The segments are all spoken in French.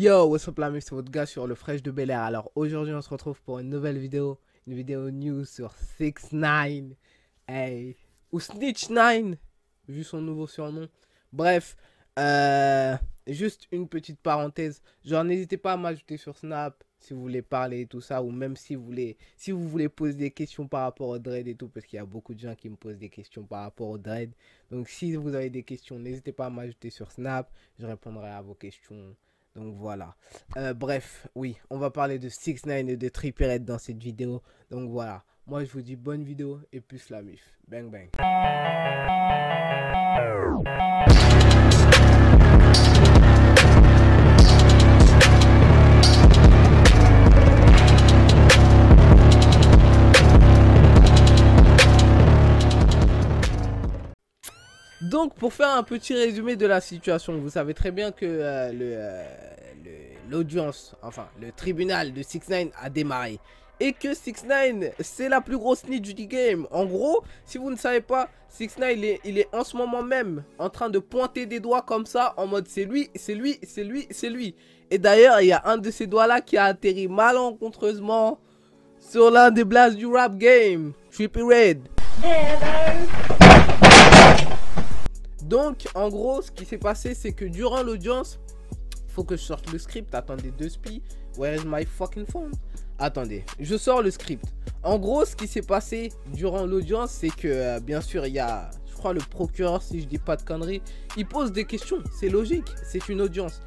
Yo, what's up la meuf, c'est votre gars sur le Fresh de Bel Air. Alors aujourd'hui on se retrouve pour une nouvelle vidéo, une vidéo news sur 6ix9ine, hey, ou Snitch9, vu son nouveau surnom. Bref, juste une petite parenthèse, genre n'hésitez pas à m'ajouter sur Snap si vous voulez parler et tout ça, ou même si vous voulez poser des questions par rapport au dread et tout, parce qu'il y a beaucoup de gens qui me posent des questions par rapport au dread. Donc si vous avez des questions, n'hésitez pas à m'ajouter sur Snap, je répondrai à vos questions. Donc voilà, bref, oui, on va parler de 6ix9ine et de Trippie Redd dans cette vidéo. Donc voilà, moi je vous dis bonne vidéo et plus la mif. Bang bang. Donc pour faire un petit résumé de la situation, vous savez très bien que l'audience, enfin le tribunal de 6ix9ine a démarré. Et que 6ix9ine c'est la plus grosse snitch du game. En gros, si vous ne savez pas, 6ix9ine il est en ce moment même en train de pointer des doigts comme ça en mode c'est lui, c'est lui, c'est lui, c'est lui. Et d'ailleurs il y a un de ces doigts là qui a atterri malencontreusement sur l'un des blasts du rap game, Trippie Redd. Donc, en gros, ce qui s'est passé, c'est que durant l'audience, faut que je sorte le script. Attendez, 2 spies. Where is my fucking phone? Attendez, je sors le script. En gros, ce qui s'est passé durant l'audience, c'est que, bien sûr, il y a, je crois, le procureur, si je dis pas de conneries, il pose des questions. C'est logique, c'est une audience.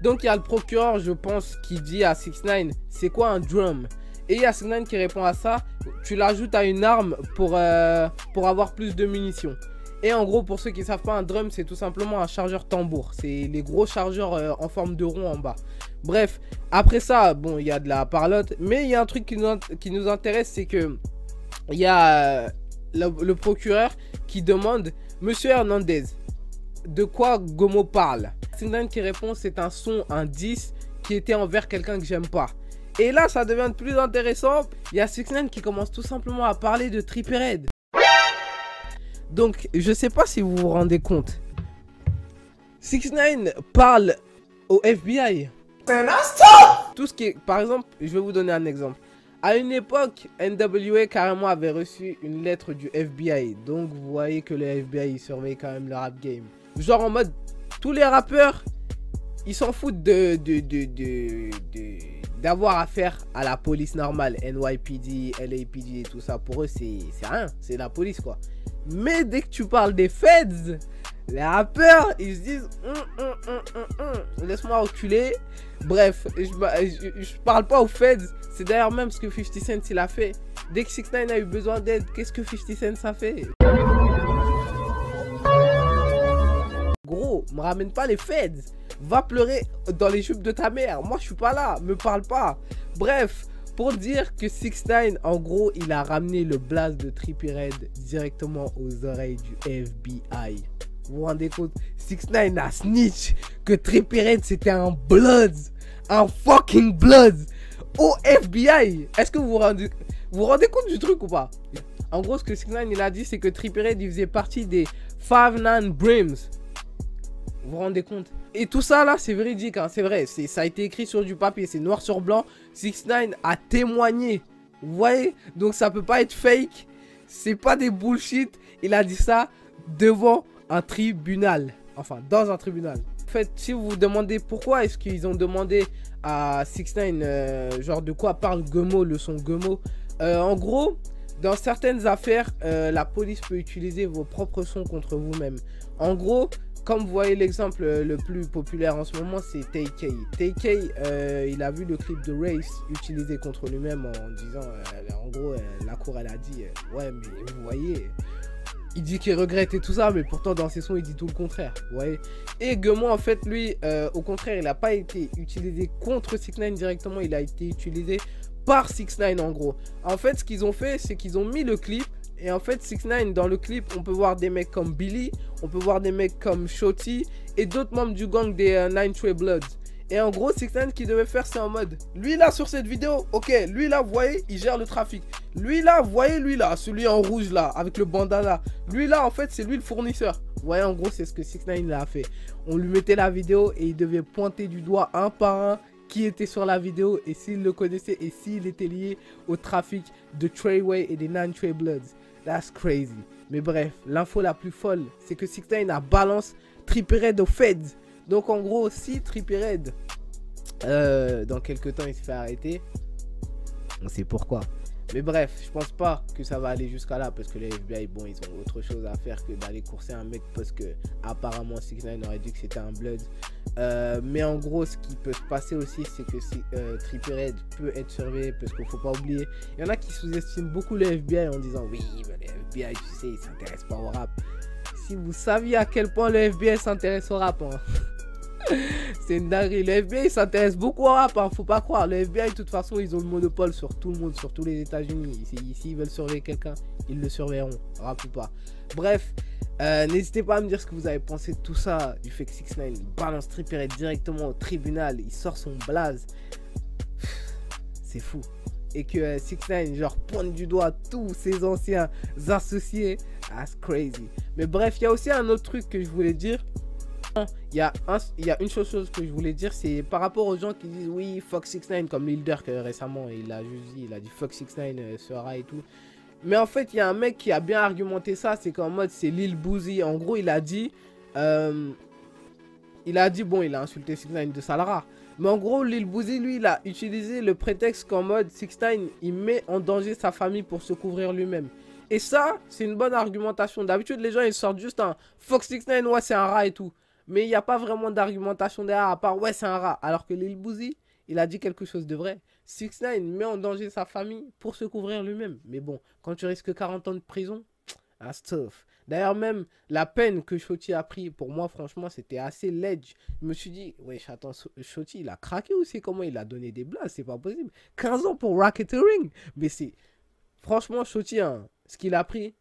Donc, il y a le procureur, je pense, qui dit à 6ix9ine, c'est quoi un drum? Et il y a 6ix9ine qui répond à ça, tu l'ajoutes à une arme pour avoir plus de munitions. Et en gros, pour ceux qui ne savent pas, un drum, c'est tout simplement un chargeur tambour. C'est les gros chargeurs en forme de rond en bas. Bref, après ça, bon, il y a de la parlotte. Mais il y a un truc qui nous intéresse, c'est que il y a le procureur qui demande, Monsieur Hernandez, de quoi Gomo parle? 6ix9ine qui répond, c'est un son, un 10 qui était envers quelqu'un que j'aime pas. Et là, ça devient de plus intéressant. Il y a 6ix9ine qui commence tout simplement à parler de Trippie Redd. Donc, je sais pas si vous vous rendez compte. 6ix9ine parle au FBI. Tout ce qui est... Par exemple, je vais vous donner un exemple. À une époque, NWA carrément avait reçu une lettre du FBI. Donc, vous voyez que le FBI surveille quand même le rap game. Genre en mode, tous les rappeurs, ils s'en foutent d'avoir affaire à la police normale. NYPD, LAPD et tout ça. Pour eux, c'est rien. C'est la police, quoi. Mais dès que tu parles des feds, les rappeurs, ils se disent laisse-moi reculer. Bref, je parle pas aux feds. C'est d'ailleurs même ce que 50 Cent il a fait. Dès que 6ix9ine a eu besoin d'aide, qu'est-ce que 50 Cent a fait? Gros, me ramène pas les feds. Va pleurer dans les jupes de ta mère. Moi, je suis pas là. Me parle pas. Bref. Pour dire que 6ix9ine, en gros, il a ramené le blast de Trippie Redd directement aux oreilles du FBI. Vous vous rendez compte? 6ix9ine a snitch que Trippie Redd c'était un blood. Un fucking blood. Au FBI. Est-ce que vous vous rendez compte du truc ou pas? En gros, ce que 6ix9ine il a dit, c'est que Trippie Redd il faisait partie des 5ix9ine Brims. Vous vous rendez compte? Et tout ça là c'est véridique, hein, c'est vrai, ça a été écrit sur du papier, c'est noir sur blanc. 6ix9ine a témoigné, vous voyez? Donc ça peut pas être fake, c'est pas des bullshit. Il a dit ça devant un tribunal, enfin dans un tribunal. En fait, si vous vous demandez pourquoi est-ce qu'ils ont demandé à 6ix9ine, genre de quoi parle Gomo, le son Gomo, en gros, dans certaines affaires, la police peut utiliser vos propres sons contre vous-même. En gros, comme vous voyez l'exemple le plus populaire en ce moment, c'est TK. TK, il a vu le clip de Race utilisé contre lui-même en disant, en gros, la cour elle a dit, ouais mais vous voyez, il dit qu'il regrette et tout ça, mais pourtant dans ses sons il dit tout le contraire, vous voyez. Et Gomo en fait lui, au contraire, il n'a pas été utilisé contre 6ix9ine directement, il a été utilisé par 6ix9ine en gros. En fait, ce qu'ils ont fait, c'est qu'ils ont mis le clip. Et en fait, 6ix9ine, dans le clip, on peut voir des mecs comme Billy, on peut voir des mecs comme Shotty et d'autres membres du gang des Nine Trey Bloods. Et en gros, 6ix9ine qui devait faire, c'est en mode, lui là sur cette vidéo, ok, lui là, vous voyez, il gère le trafic. Lui là, vous voyez, lui là, celui en rouge là, avec le bandana. Lui là, en fait, c'est lui le fournisseur. Vous Ouais, en gros, c'est ce que 6ix9ine a fait. On lui mettait la vidéo et il devait pointer du doigt un par un qui était sur la vidéo et s'il le connaissait et s'il était lié au trafic de Treyway et des 9 Trey Bloods. That's crazy. Mais bref, l'info la plus folle, c'est que 6ix9ine a balance Trippie Redd aux feds. Donc en gros, si Trippie Redd, dans quelques temps, il se fait arrêter, on sait pourquoi. Mais bref, je pense pas que ça va aller jusqu'à là parce que les FBI, bon, ils ont autre chose à faire que d'aller courser un mec parce que apparemment 6ix9ine aurait dit que c'était un blood. Mais en gros, ce qui peut se passer aussi, c'est que Trippie Redd peut être surveillé parce qu'il faut pas oublier. Il y en a qui sous-estiment beaucoup le FBI en disant oui, mais le FBI, tu sais, ils s'intéressent pas au rap. Si vous saviez à quel point le FBI s'intéresse au rap, hein. C'est une dinguerie. Le FBI s'intéresse beaucoup au rap, hein, faut pas croire. Le FBI, de toute façon, ils ont le monopole sur tout le monde, sur tous les États-Unis. S'ils veulent surveiller quelqu'un, ils le surveilleront, rap ou pas. Bref, n'hésitez pas à me dire ce que vous avez pensé de tout ça, du fait que 6ix9ine balance Trippie Redd directement au tribunal, il sort son blaze. C'est fou. Et que 6ix9ine, genre, pointe du doigt tous ses anciens associés. That's crazy. Mais bref, il y a aussi un autre truc que je voulais dire. Il y a une chose que je voulais dire, c'est par rapport aux gens qui disent oui, fuck 6ix9ine, comme Lil Durk récemment, il a dit fuck 6ix9ine sera et tout. Mais en fait, il y a un mec qui a bien argumenté ça, c'est qu'en mode, c'est Lil Boozy. En gros, il a dit, bon, il a insulté 6ix9ine de sale rat. Mais en gros, Lil Boozy, lui, il a utilisé le prétexte qu'en mode 6ix9ine, il met en danger sa famille pour se couvrir lui-même. Et ça, c'est une bonne argumentation. D'habitude, les gens, ils sortent juste un fuck 6ix9ine, ouais, c'est un rat et tout. Mais il n'y a pas vraiment d'argumentation derrière à part ouais c'est un rat. Alors que Lil Boozy, il a dit quelque chose de vrai. 6ix9ine met en danger sa famille pour se couvrir lui-même. Mais bon, quand tu risques 40 ans de prison, that's tough. D'ailleurs même, la peine que Shotti a pris, pour moi franchement, c'était assez ledge. Je me suis dit, ouais attends, Shotti il a craqué aussi, comment il a donné des blagues, c'est pas possible. 15 ans pour racketeering. Mais c'est, franchement Shotti, hein, ce qu'il a pris,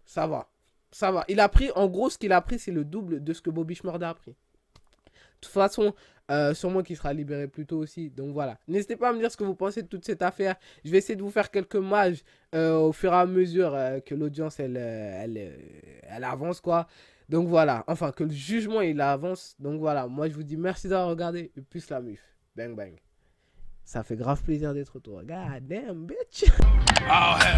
ça va. Ça va. Il a pris, en gros, ce qu'il a pris, c'est le double de ce que Bobby Shmurda a pris. De toute façon, sûrement qu'il sera libéré plus tôt aussi. Donc voilà. N'hésitez pas à me dire ce que vous pensez de toute cette affaire. Je vais essayer de vous faire quelques mages au fur et à mesure que l'audience, elle avance, quoi. Donc voilà. Enfin, que le jugement, il avance. Donc voilà. Moi, je vous dis merci d'avoir regardé. Et plus la muf. Bang, bang. Ça fait grave plaisir d'être toi. God damn, bitch. Oh, hell.